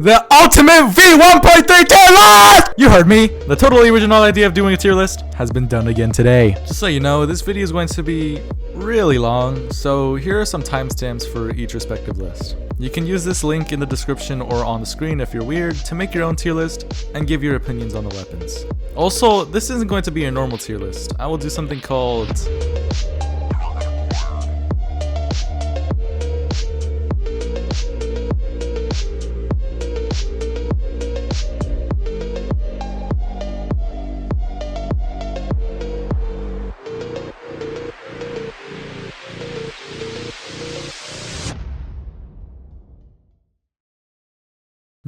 The ultimate V1.3 tier list! You heard me. The totally original idea of doing a tier list has been done again today. Just so you know, this video is going to be really long, so here are some timestamps for each respective list. You can use this link in the description or on the screen if you're weird to make your own tier list and give your opinions on the weapons. Also, this isn't going to be a normal tier list. I will do something called...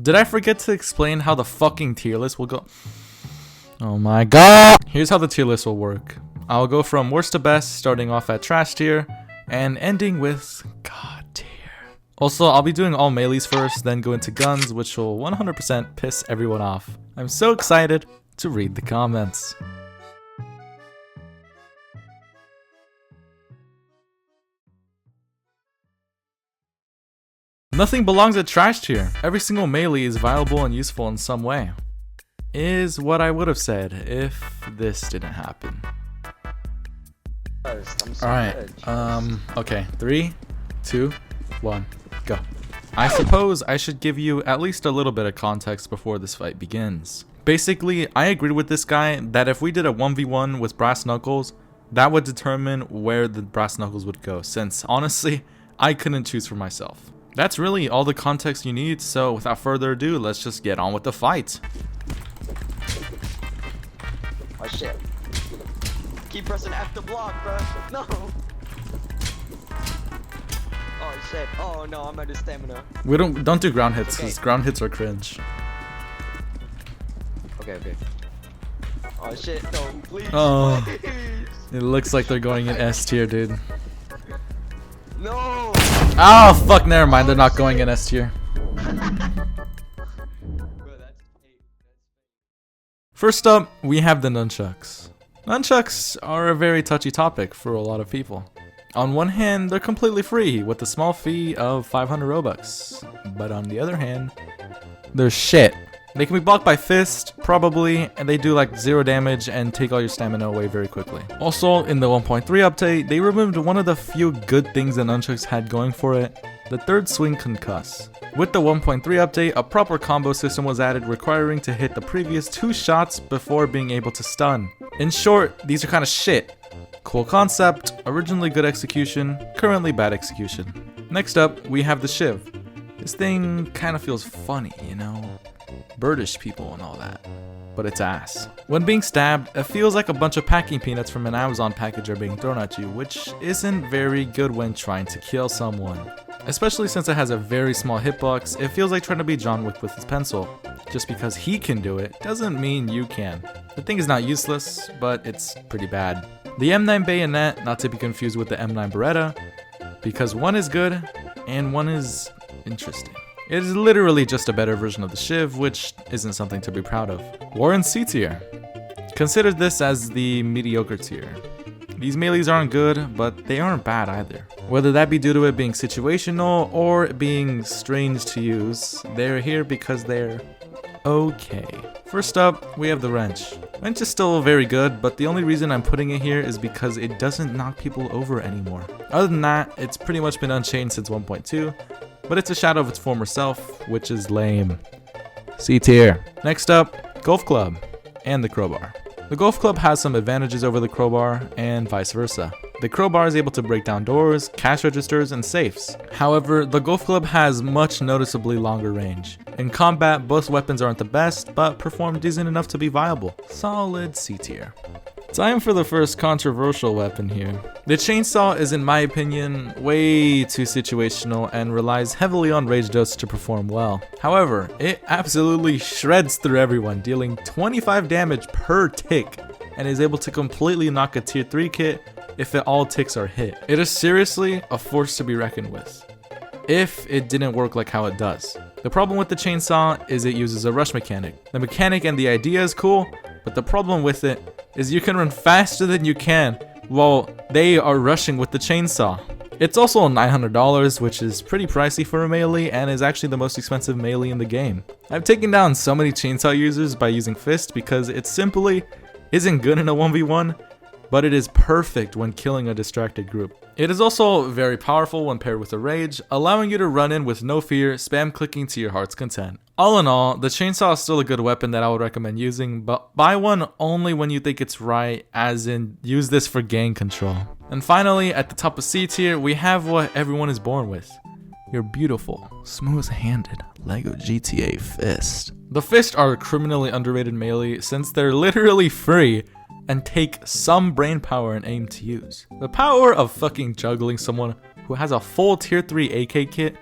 Did I forget to explain how the fucking tier list will go? Oh my god! Here's how the tier list will work. I'll go from worst to best, starting off at trash tier, and ending with god tier. Also, I'll be doing all melees first, then go into guns, which will 100% piss everyone off. I'm so excited to read the comments. Nothing belongs at trash tier. Every single melee is viable and useful in some way. Is what I would have said if this didn't happen. Alright, okay, 3, 2, 1, go. I suppose I should give you at least a little bit of context before this fight begins. Basically, I agreed with this guy that if we did a 1v1 with brass knuckles, that would determine where the brass knuckles would go, since honestly, I couldn't choose for myself. That's really all the context you need, so without further ado, let's just get on with the fight. Oh shit. Keep pressing F to block, bro. No. Oh shit. Oh no, I'm out of stamina. We don't do ground hits, because ground hits are cringe. Okay. Oh shit, no, please. Oh. Please. It looks like they're going in S tier, dude. No. Oh fuck, never mind, they're not going in S tier. First up, we have the nunchucks. Nunchucks are a very touchy topic for a lot of people. On one hand, they're completely free with a small fee of 500 Robux. But on the other hand, they're shit. They can be blocked by fist, probably, and they do like 0 damage and take all your stamina away very quickly. Also, in the 1.3 update, they removed one of the few good things that nunchucks had going for it, the third swing concuss. With the 1.3 update, a proper combo system was added requiring to hit the previous 2 shots before being able to stun. In short, these are kinda shit. Cool concept, originally good execution, currently bad execution. Next up, we have the shiv. This thing kinda feels funny, you know? Birdish people and all that, but it's ass. When being stabbed, it feels like a bunch of packing peanuts from an Amazon package are being thrown at you, which isn't very good when trying to kill someone. Especially since it has a very small hitbox, it feels like trying to be John Wick with his pencil. Just because he can do it doesn't mean you can. The thing is not useless, but it's pretty bad. The M9 bayonet, not to be confused with the M9 Beretta, because one is good and one is interesting. It is literally just a better version of the shiv, which isn't something to be proud of. War in C tier. Consider this as the mediocre tier. These melees aren't good, but they aren't bad either. Whether that be due to it being situational or being strange to use, they're here because they're okay. First up, we have the wrench. Wrench is still very good, but the only reason I'm putting it here is because it doesn't knock people over anymore. Other than that, it's pretty much been unchanged since 1.2. But it's a shadow of its former self, which is lame. C tier. Next up, golf club and the crowbar. The golf club has some advantages over the crowbar and vice versa. The crowbar is able to break down doors, cash registers, and safes. However, the golf club has much noticeably longer range. In combat, both weapons aren't the best, but perform decent enough to be viable. Solid C tier. Time for the first controversial weapon here. The chainsaw is, in my opinion, way too situational and relies heavily on rage dose to perform well. However, it absolutely shreds through everyone, dealing 25 damage per tick, and is able to completely knock a tier 3 kit if all ticks are hit. It is seriously a force to be reckoned with, if it didn't work like how it does. The problem with the chainsaw is it uses a rush mechanic. The mechanic and the idea is cool, but the problem with it is you can run faster than you can while they are rushing with the chainsaw. It's also $900, which is pretty pricey for a melee and is actually the most expensive melee in the game. I've taken down so many chainsaw users by using fist because it simply isn't good in a 1v1, but it is perfect when killing a distracted group. It is also very powerful when paired with a rage, allowing you to run in with no fear, spam clicking to your heart's content. All in all, the chainsaw is still a good weapon that I would recommend using, but buy one only when you think it's right, as in use this for gang control. And finally, at the top of C tier, we have what everyone is born with. Your beautiful, smooth-handed LEGO GTA fist. The fists are a criminally underrated melee since they're literally free and take some brain power and aim to use. The power of fucking juggling someone who has a full tier 3 AK kit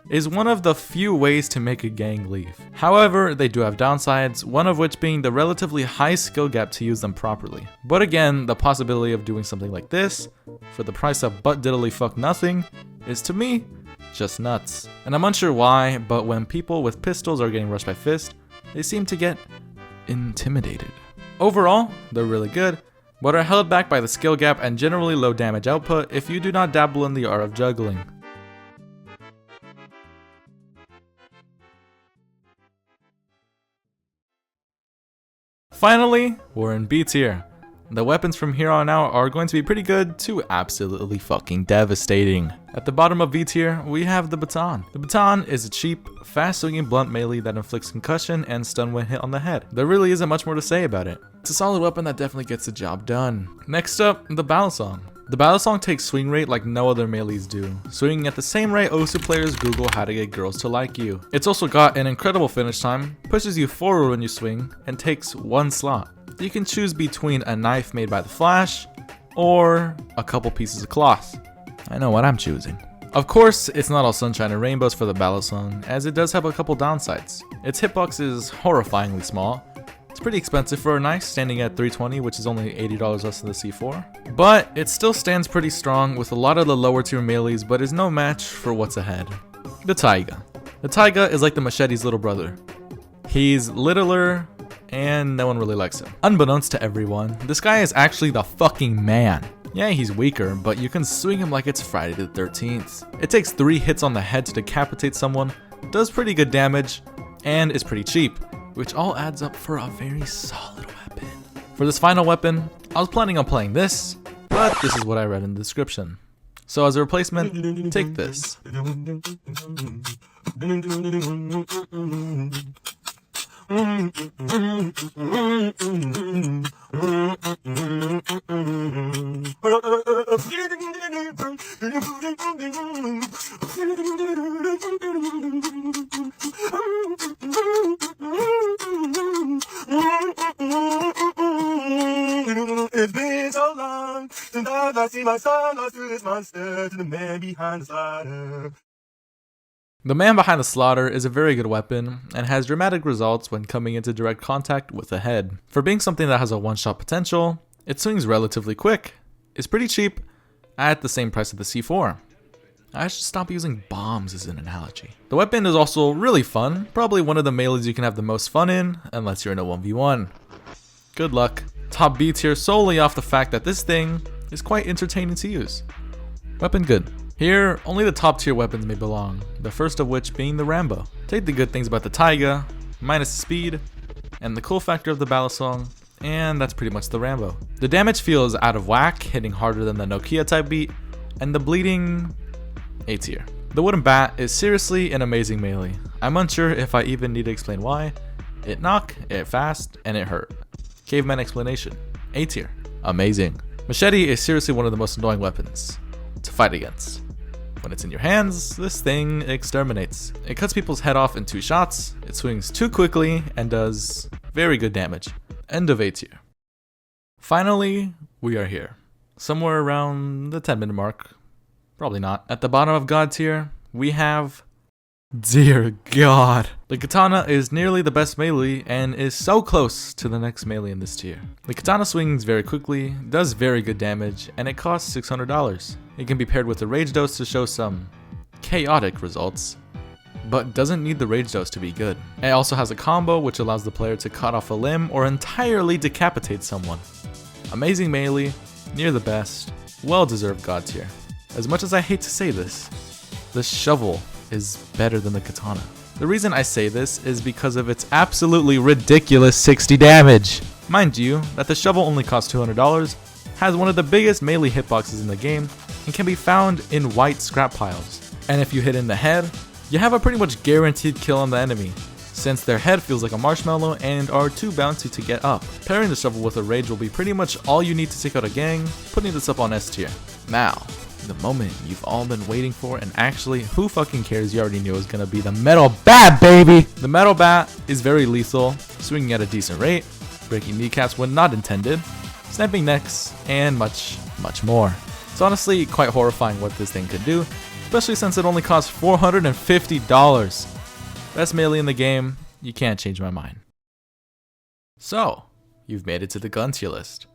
is one of the few ways to make a gang leave. However, they do have downsides, one of which being the relatively high skill gap to use them properly. But again, the possibility of doing something like this for the price of butt diddly fuck nothing is, to me, just nuts. And I'm unsure why, but when people with pistols are getting rushed by fist, they seem to get intimidated. Overall, they're really good, but are held back by the skill gap and generally low damage output if you do not dabble in the art of juggling. Finally, we're in B tier. The weapons from here on out are going to be pretty good to absolutely fucking devastating. At the bottom of B tier, we have the baton. The baton is a cheap, fast-swinging blunt melee that inflicts concussion and stun when hit on the head. There really isn't much more to say about it. It's a solid weapon that definitely gets the job done. Next up, the battle song. The battle song takes swing rate like no other melees do, swinging at the same rate Osu players Google how to get girls to like you. It's also got an incredible finish time, pushes you forward when you swing, and takes one slot. You can choose between a knife made by the Flash, or a couple pieces of cloth. I know what I'm choosing. Of course, it's not all sunshine and rainbows for the battle song, as it does have a couple downsides. Its hitbox is horrifyingly small. It's pretty expensive for a knife, standing at $320, which is only $80 less than the C4. But it still stands pretty strong with a lot of the lower tier melees, but is no match for what's ahead. The Taiga. The Taiga is like the machete's little brother. He's littler, and no one really likes him. Unbeknownst to everyone, this guy is actually the fucking man. Yeah, he's weaker, but you can swing him like it's Friday the 13th. It takes 3 hits on the head to decapitate someone, does pretty good damage, and is pretty cheap, which all adds up for a very solid weapon. For this final weapon, I was planning on playing this, but this is what I read in the description. So as a replacement, take this. It's been so long since I see my son lost to this monster, to the man behind the slaughter. The Man Behind the Slaughter is a very good weapon and has dramatic results when coming into direct contact with the head. For being something that has a one-shot potential, it swings relatively quick, is pretty cheap, at the same price of the C4. I should stop using bombs as an analogy. The weapon is also really fun, probably one of the melees you can have the most fun in, unless you're in a 1v1. Good luck. Top B tier solely off the fact that this thing is quite entertaining to use. Weapon good. Here, only the top tier weapons may belong, the first of which being the Rambo. Take the good things about the Taiga, minus the speed, and the cool factor of the battle song, and that's pretty much the Rambo. The damage feels out of whack, hitting harder than the Nokia type beat, and the bleeding, A tier. The wooden bat is seriously an amazing melee. I'm unsure if I even need to explain why. It knock, it fast, and it hurt. Caveman explanation, A tier. Amazing. Machete is seriously one of the most annoying weapons to fight against. When it's in your hands, this thing exterminates. It cuts people's head off in 2 shots, it swings too quickly, and does very good damage. End of A tier. Finally, we are here. Somewhere around the 10-minute mark. Probably not. At the bottom of God tier, we have... Dear God. The katana is nearly the best melee and is so close to the next melee in this tier. The katana swings very quickly, does very good damage, and it costs $600. It can be paired with a rage dose to show some chaotic results, but doesn't need the rage dose to be good. It also has a combo which allows the player to cut off a limb or entirely decapitate someone. Amazing melee, near the best, well deserved God tier. As much as I hate to say this, the shovel is better than the katana. The reason I say this is because of its absolutely ridiculous 60 damage. Mind you, that the shovel only costs $200, has one of the biggest melee hitboxes in the game, and can be found in white scrap piles. And if you hit in the head, you have a pretty much guaranteed kill on the enemy, since their head feels like a marshmallow and are too bouncy to get up. Pairing the shovel with a rage will be pretty much all you need to take out a gang, putting this up on S tier. Now, the moment you've all been waiting for, and actually, who fucking cares, you already knew it was gonna be the metal bat, baby! The metal bat is very lethal, swinging at a decent rate, breaking kneecaps when not intended, snapping necks, and much, much more. It's honestly quite horrifying what this thing could do, especially since it only costs $450. Best melee in the game, you can't change my mind. So, you've made it to the gun tier list.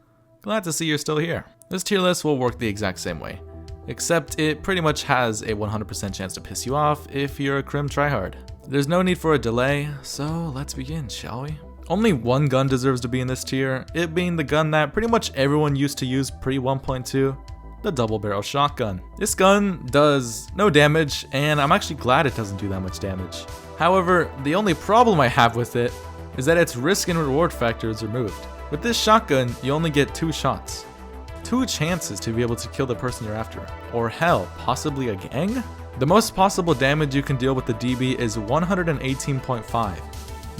Glad to see you're still here. This tier list will work the exact same way, except it pretty much has a 100% chance to piss you off if you're a crim tryhard. There's no need for a delay, so let's begin, shall we? Only one gun deserves to be in this tier, it being the gun that pretty much everyone used to use pre 1.2, the double barrel shotgun. This gun does no damage, and I'm actually glad it doesn't do that much damage. However, the only problem I have with it is that its risk and reward factor is removed. With this shotgun, you only get 2 shots. 2 chances to be able to kill the person you're after. Or hell, possibly a gang? The most possible damage you can deal with the DB is 118.5.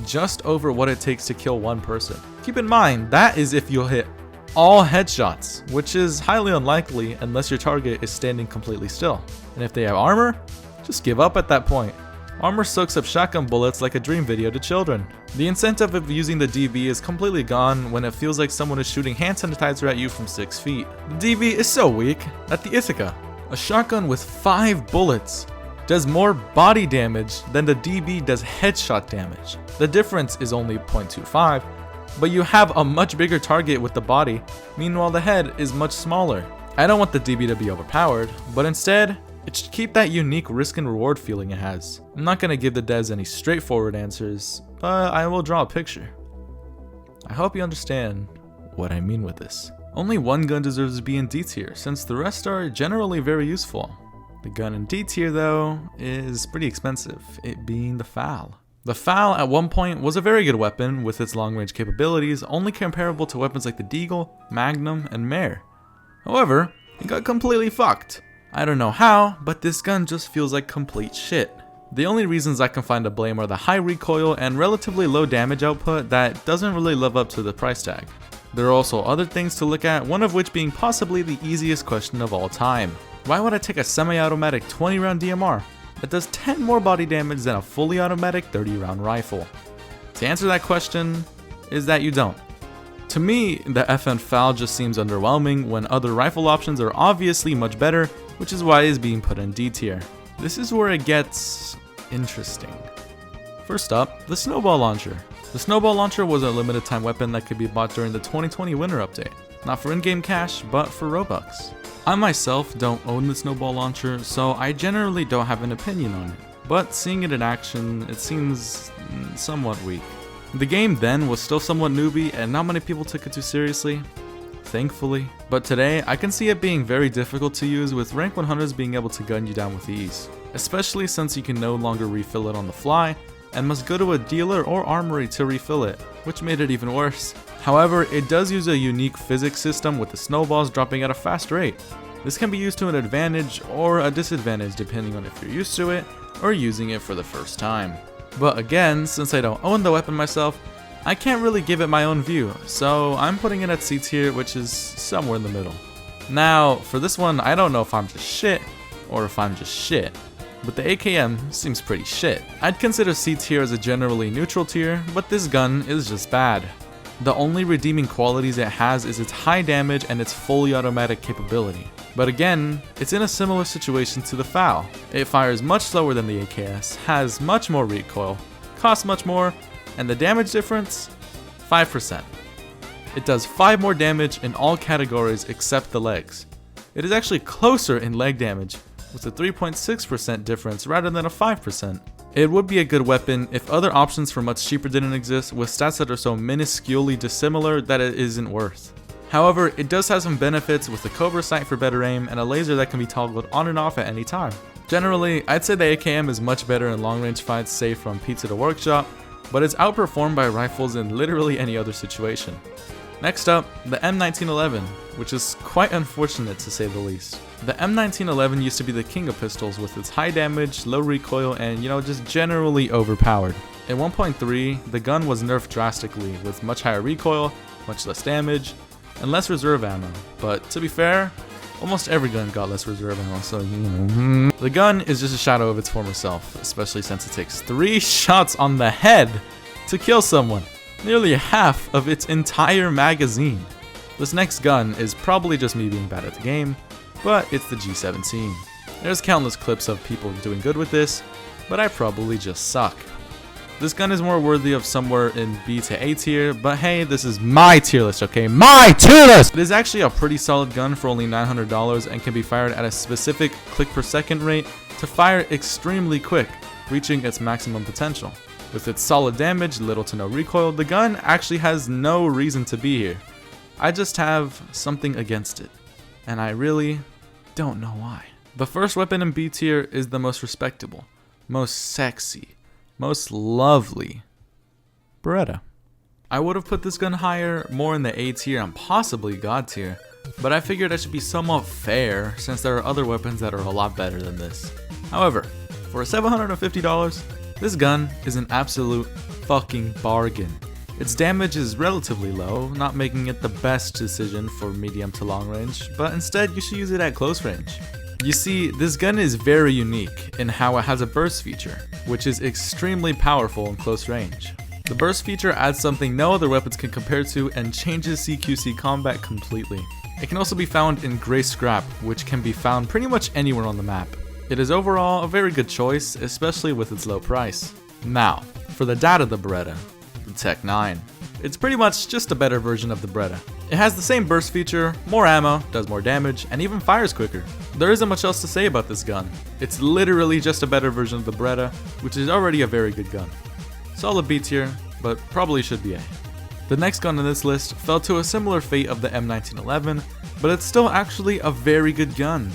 Just over what it takes to kill one person. Keep in mind, that is if you'll hit all headshots, which is highly unlikely unless your target is standing completely still. And if they have armor, just give up at that point. Armor soaks up shotgun bullets like a dream video to children. The incentive of using the DB is completely gone when it feels like someone is shooting hand sanitizer at you from 6 feet. The DB is so weak that the Ithaca, a shotgun with 5 bullets, does more body damage than the DB does headshot damage. The difference is only 0.25, but you have a much bigger target with the body, meanwhile the head is much smaller. I don't want the DB to be overpowered, but instead, it should keep that unique risk and reward feeling it has. I'm not going to give the devs any straightforward answers, but I will draw a picture. I hope you understand what I mean with this. Only one gun deserves to be in D tier, since the rest are generally very useful. The gun in D tier though is pretty expensive, it being the FAL. The FAL at one point was a very good weapon with its long range capabilities, only comparable to weapons like the Deagle, Magnum, and Mare. However, it got completely fucked. I don't know how, but this gun just feels like complete shit. The only reasons I can find to blame are the high recoil and relatively low damage output that doesn't really live up to the price tag. There are also other things to look at, one of which being possibly the easiest question of all time. Why would I take a semi-automatic 20 round DMR that does 10 more body damage than a fully automatic 30 round rifle? To answer that question is that you don't. To me, the FN FAL just seems underwhelming when other rifle options are obviously much better, which is why it is being put in D tier. This is where it gets interesting. First up, the Snowball Launcher. The Snowball Launcher was a limited time weapon that could be bought during the 2020 Winter Update. Not for in-game cash, but for Robux. I myself don't own the Snowball Launcher, so I generally don't have an opinion on it. But seeing it in action, it seems somewhat weak. The game then was still somewhat newbie and not many people took it too seriously, thankfully. But today, I can see it being very difficult to use with rank 100s being able to gun you down with ease. Especially since you can no longer refill it on the fly, and must go to a dealer or armory to refill it, which made it even worse. However, it does use a unique physics system with the snowballs dropping at a fast rate. This can be used to an advantage or a disadvantage depending on if you're used to it or using it for the first time. But again, since I don't own the weapon myself, I can't really give it my own view, so I'm putting it at C tier, which is somewhere in the middle. Now, for this one, I don't know if I'm just shit or if I'm just shit. But the AKM seems pretty shit. I'd consider C tier as a generally neutral tier, but this gun is just bad. The only redeeming qualities it has is its high damage and its fully automatic capability. But again, it's in a similar situation to the FAL. It fires much slower than the AKS, has much more recoil, costs much more, and the damage difference? 5%. It does 5 more damage in all categories except the legs. It is actually closer in leg damage, with a 3.6% difference rather than a 5%. It would be a good weapon if other options for much cheaper didn't exist, with stats that are so minusculely dissimilar that it isn't worth. However, it does have some benefits with the Cobra sight for better aim and a laser that can be toggled on and off at any time. Generally, I'd say the AKM is much better in long range fights, say from Pizza to Workshop, but it's outperformed by rifles in literally any other situation. Next up, the M1911, which is quite unfortunate to say the least. The M1911 used to be the king of pistols with its high damage, low recoil, and just generally overpowered. In 1.3, the gun was nerfed drastically with much higher recoil, much less damage, and less reserve ammo, but to be fair, almost every gun got less reserve ammo, so The gun is just a shadow of its former self, especially since it takes 3 shots on the head to kill someone, nearly half of its entire magazine. This next gun is probably just me being bad at the game, but it's the G17. There's countless clips of people doing good with this, but I probably just suck. This gun is more worthy of somewhere in B to A tier, but hey, this is my tier list, okay? My tier list! It is actually a pretty solid gun for only $900 and can be fired at a specific click per second rate to fire extremely quick, reaching its maximum potential. With its solid damage, little to no recoil, the gun actually has no reason to be here. I just have something against it, and I really don't know why. The first weapon in B tier is the most respectable, most sexy, most lovely Beretta. I would have put this gun higher, more in the A tier and possibly God tier, but I figured I should be somewhat fair since there are other weapons that are a lot better than this. However, for $750, this gun is an absolute fucking bargain. Its damage is relatively low, not making it the best decision for medium to long range, but instead you should use it at close range. You see, this gun is very unique in how it has a burst feature, which is extremely powerful in close range. The burst feature adds something no other weapons can compare to and changes CQC combat completely. It can also be found in gray scrap, which can be found pretty much anywhere on the map. It is overall a very good choice, especially with its low price. Now, for the dad of the Beretta, the Tech 9. It's pretty much just a better version of the Beretta. It has the same burst feature, more ammo, does more damage, and even fires quicker. There isn't much else to say about this gun. It's literally just a better version of the Beretta, which is already a very good gun. Solid B tier, but probably should be A. The next gun on this list fell to a similar fate of the M1911, but it's still actually a very good gun,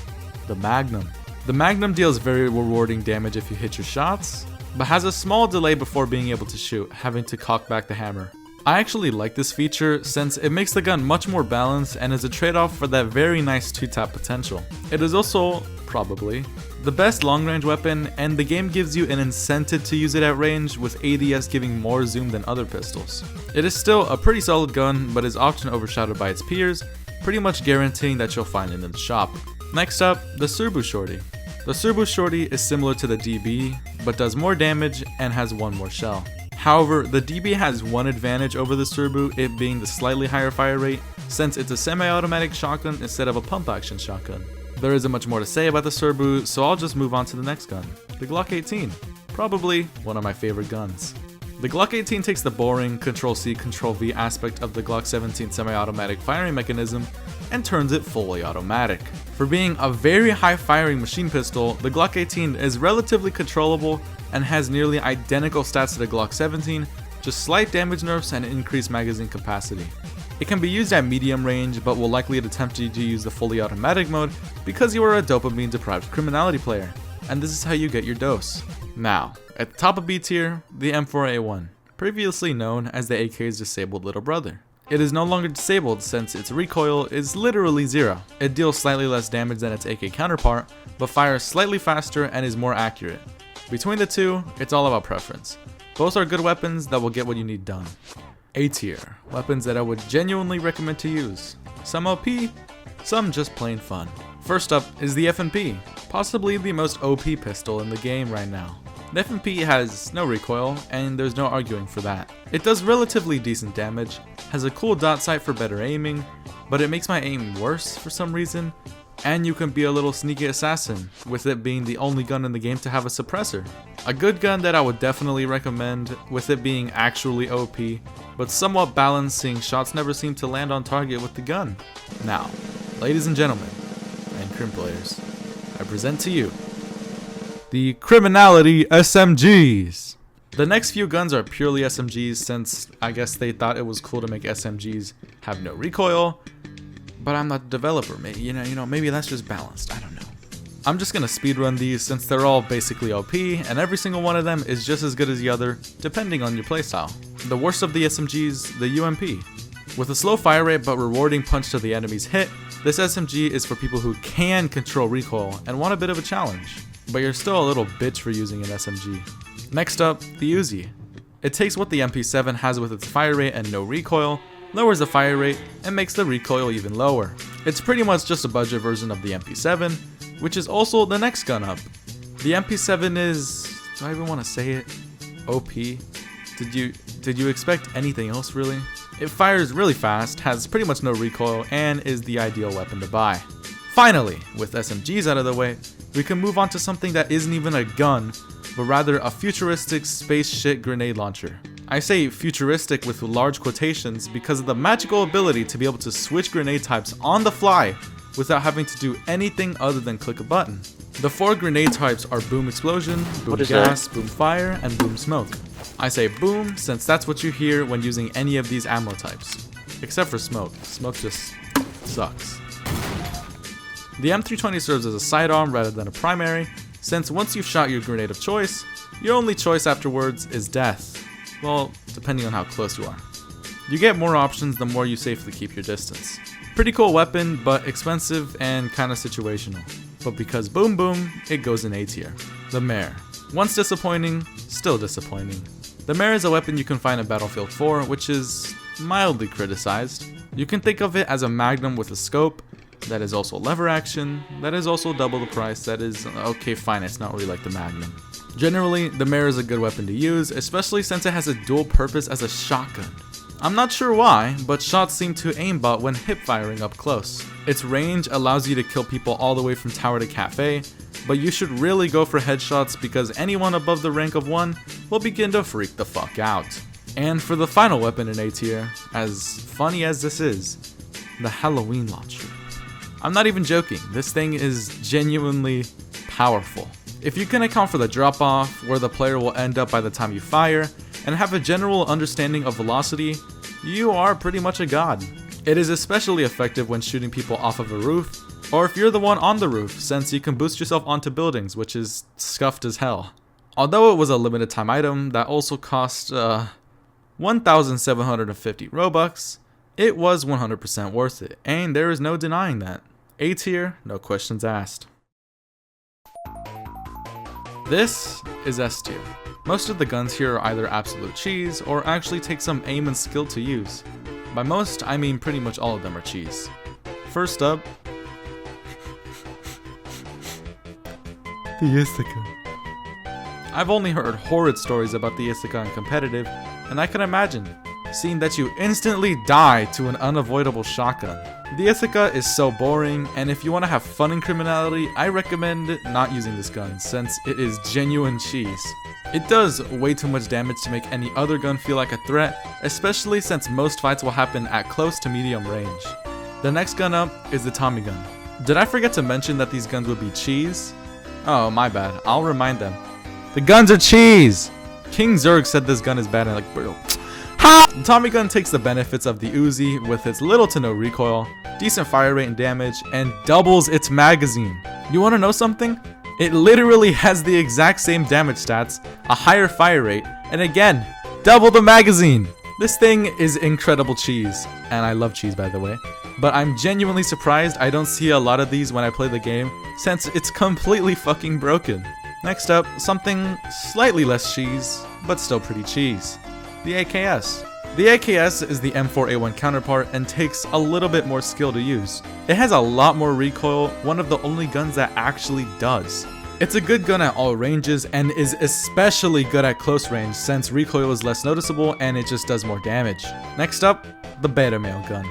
the Magnum. The Magnum deals very rewarding damage if you hit your shots, but has a small delay before being able to shoot, having to cock back the hammer. I actually like this feature since it makes the gun much more balanced and is a trade-off for that very nice 2-tap potential. It is also, probably, the best long-range weapon, and the game gives you an incentive to use it at range, with ADS giving more zoom than other pistols. It is still a pretty solid gun, but is often overshadowed by its peers, pretty much guaranteeing that you'll find it in the shop. Next up, the Surbu Shorty. The Surbu Shorty is similar to the DB, but does more damage and has one more shell. However, the DB has one advantage over the Surbu, it being the slightly higher fire rate, since it's a semi-automatic shotgun instead of a pump-action shotgun. There isn't much more to say about the Surbu, so I'll just move on to the next gun, the Glock 18, probably one of my favorite guns. The Glock 18 takes the boring Ctrl-C, Ctrl-V aspect of the Glock 17 semi-automatic firing mechanism and turns it fully automatic. For being a very high-firing machine pistol, the Glock 18 is relatively controllable and has nearly identical stats to the Glock 17, just slight damage nerfs and increased magazine capacity. It can be used at medium range, but will likely attempt you to use the fully automatic mode because you are a dopamine-deprived criminality player, and this is how you get your dose. Now, at the top of B tier, the M4A1, previously known as the AK's disabled little brother. It is no longer disabled since its recoil is literally 0. It deals slightly less damage than its AK counterpart, but fires slightly faster and is more accurate. Between the two, it's all about preference. Both are good weapons that will get what you need done. A tier, weapons that I would genuinely recommend to use. Some OP, some just plain fun. First up is the FNP, possibly the most OP pistol in the game right now. The FNP has no recoil, and there's no arguing for that. It does relatively decent damage, has a cool dot sight for better aiming, but it makes my aim worse for some reason, and you can be a little sneaky assassin, with it being the only gun in the game to have a suppressor. A good gun that I would definitely recommend, with it being actually OP, but somewhat balanced seeing shots never seem to land on target with the gun. Now, ladies and gentlemen, and crim players, I present to you the Criminality SMGs. The next few guns are purely SMGs, since I guess they thought it was cool to make SMGs have no recoil. But I'm not the developer, you know, maybe that's just balanced, I don't know. I'm just gonna speedrun these since they're all basically OP, and every single one of them is just as good as the other, depending on your playstyle. The worst of the SMGs, the UMP. With a slow fire rate but rewarding punch to the enemy's hit, this SMG is for people who can control recoil and want a bit of a challenge, but you're still a little bitch for using an SMG. Next up, the Uzi. It takes what the MP7 has with its fire rate and no recoil, lowers the fire rate, and makes the recoil even lower. It's pretty much just a budget version of the MP7, which is also the next gun up. The MP7 is, do I even want to say it? OP? Did you expect anything else really? It fires really fast, has pretty much no recoil, and is the ideal weapon to buy. Finally, with SMGs out of the way, we can move on to something that isn't even a gun, but rather a futuristic space shit grenade launcher. I say futuristic with large quotations because of the magical ability to be able to switch grenade types on the fly without having to do anything other than click a button. The 4 grenade types are boom explosion, boom gas, boom fire, and boom smoke. I say boom since that's what you hear when using any of these ammo types. Except for smoke. Smoke just sucks. The M320 serves as a sidearm rather than a primary, since once you've shot your grenade of choice, your only choice afterwards is death. Well, depending on how close you are. You get more options the more you safely keep your distance. Pretty cool weapon, but expensive and kinda situational. But because boom boom, it goes in A tier. The Mare. Once disappointing, still disappointing. The Mare is a weapon you can find in Battlefield 4, which is mildly criticized. You can think of it as a magnum with a scope, that is also lever action, that is also double the price, that is, okay fine, it's not really like the magnum. Generally, the Mare is a good weapon to use, especially since it has a dual purpose as a shotgun. I'm not sure why, but shots seem to aimbot when hip firing up close. Its range allows you to kill people all the way from tower to cafe, but you should really go for headshots because anyone above the rank of 1 will begin to freak the fuck out. And for the final weapon in A tier, as funny as this is, the Halloween launcher. I'm not even joking, this thing is genuinely powerful. If you can account for the drop off, where the player will end up by the time you fire, and have a general understanding of velocity, you are pretty much a god. It is especially effective when shooting people off of a roof, or if you're the one on the roof, since you can boost yourself onto buildings, which is scuffed as hell. Although it was a limited time item that also cost 1,750 Robux, it was 100% worth it, and there is no denying that. A tier, no questions asked. This is S tier. Most of the guns here are either absolute cheese or actually take some aim and skill to use. By most, I mean pretty much all of them are cheese. First up, the Ithaca. I've only heard horrid stories about the Ithaca in competitive, and I can imagine, seeing that you instantly die to an unavoidable shotgun. The Ithaca is so boring, and if you want to have fun in Criminality, I recommend not using this gun, since it is genuine cheese. It does way too much damage to make any other gun feel like a threat, especially since most fights will happen at close to medium range. The next gun up is the Tommy gun. Did I forget to mention that these guns would be cheese? Oh, my bad, I'll remind them. The guns are cheese! King Zerg said this gun is bad and like, bro. The Tommy gun takes the benefits of the Uzi with its little to no recoil, decent fire rate and damage, and doubles its magazine. You wanna know something? It literally has the exact same damage stats, a higher fire rate, and again, double the magazine! This thing is incredible cheese, and I love cheese by the way, but I'm genuinely surprised I don't see a lot of these when I play the game, since it's completely fucking broken. Next up, something slightly less cheese, but still pretty cheese. The AKS. The AKS is the M4A1 counterpart and takes a little bit more skill to use. It has a lot more recoil, one of the only guns that actually does. It's a good gun at all ranges and is especially good at close range since recoil is less noticeable and it just does more damage. Next up, the beta male gun.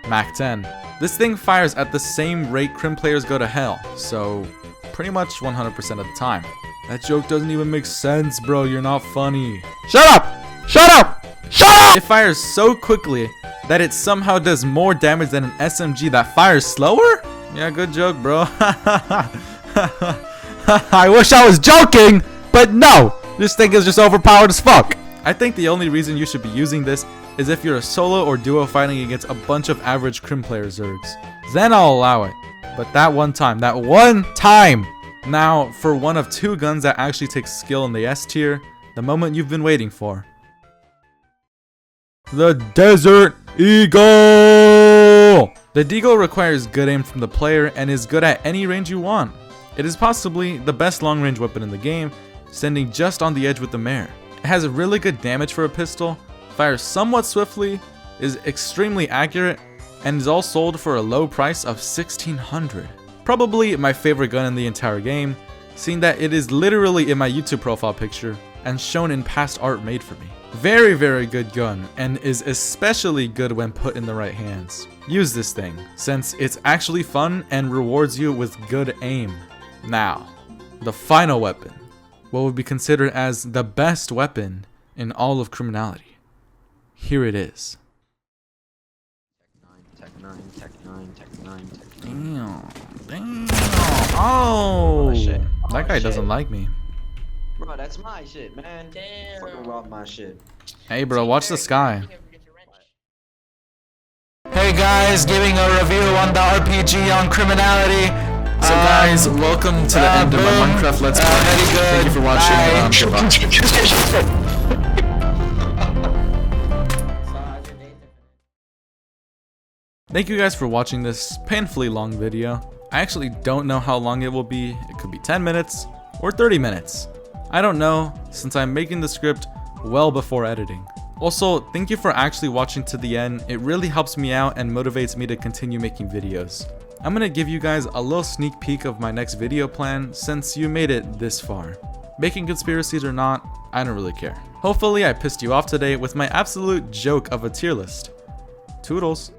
Mach 10. This thing fires at the same rate Crim players go to hell, so pretty much 100% of the time. That joke doesn't even make sense, bro, you're not funny. Shut up! Shut up! Shut up! It fires so quickly that it somehow does more damage than an SMG that fires slower? Yeah, good joke, bro. I wish I was joking, but no! This thing is just overpowered as fuck. I think the only reason you should be using this is if you're a solo or duo fighting against a bunch of average Crim player Zergs. Then I'll allow it. But that one time. Now, for one of 2 guns that actually takes skill in the S tier, the moment you've been waiting for. The Desert Eagle! The Deagle requires good aim from the player and is good at any range you want. It is possibly the best long range weapon in the game, standing just on the edge with the mare. It has a really good damage for a pistol, fires somewhat swiftly, is extremely accurate, and is all sold for a low price of $1,600. Probably my favorite gun in the entire game, seeing that it is literally in my YouTube profile picture and shown in past art made for me. Very, very good gun, and is especially good when put in the right hands. Use this thing, since it's actually fun and rewards you with good aim. Now, the final weapon, what would be considered as the best weapon in all of Criminality. Here it is. Tech 9, Tech 9, Tech 9, Tech Damn. 9. Oh, shit. That guy shit. doesn't like me. Bro, that's my shit, man. Damn. Fucking rob my shit. Hey bro, watch the sky. Hey guys, giving a review on the RPG on Criminality. So guys, welcome to the end of my Minecraft Let's Play. Thank you for watching. Thank you guys for watching this painfully long video. I actually don't know how long it will be. It could be 10 minutes or 30 minutes. I don't know, since I'm making the script well before editing. Also, thank you for actually watching to the end. It really helps me out and motivates me to continue making videos. I'm gonna give you guys a little sneak peek of my next video plan since you made it this far. Making conspiracies or not, I don't really care. Hopefully I pissed you off today with my absolute joke of a tier list. Toodles.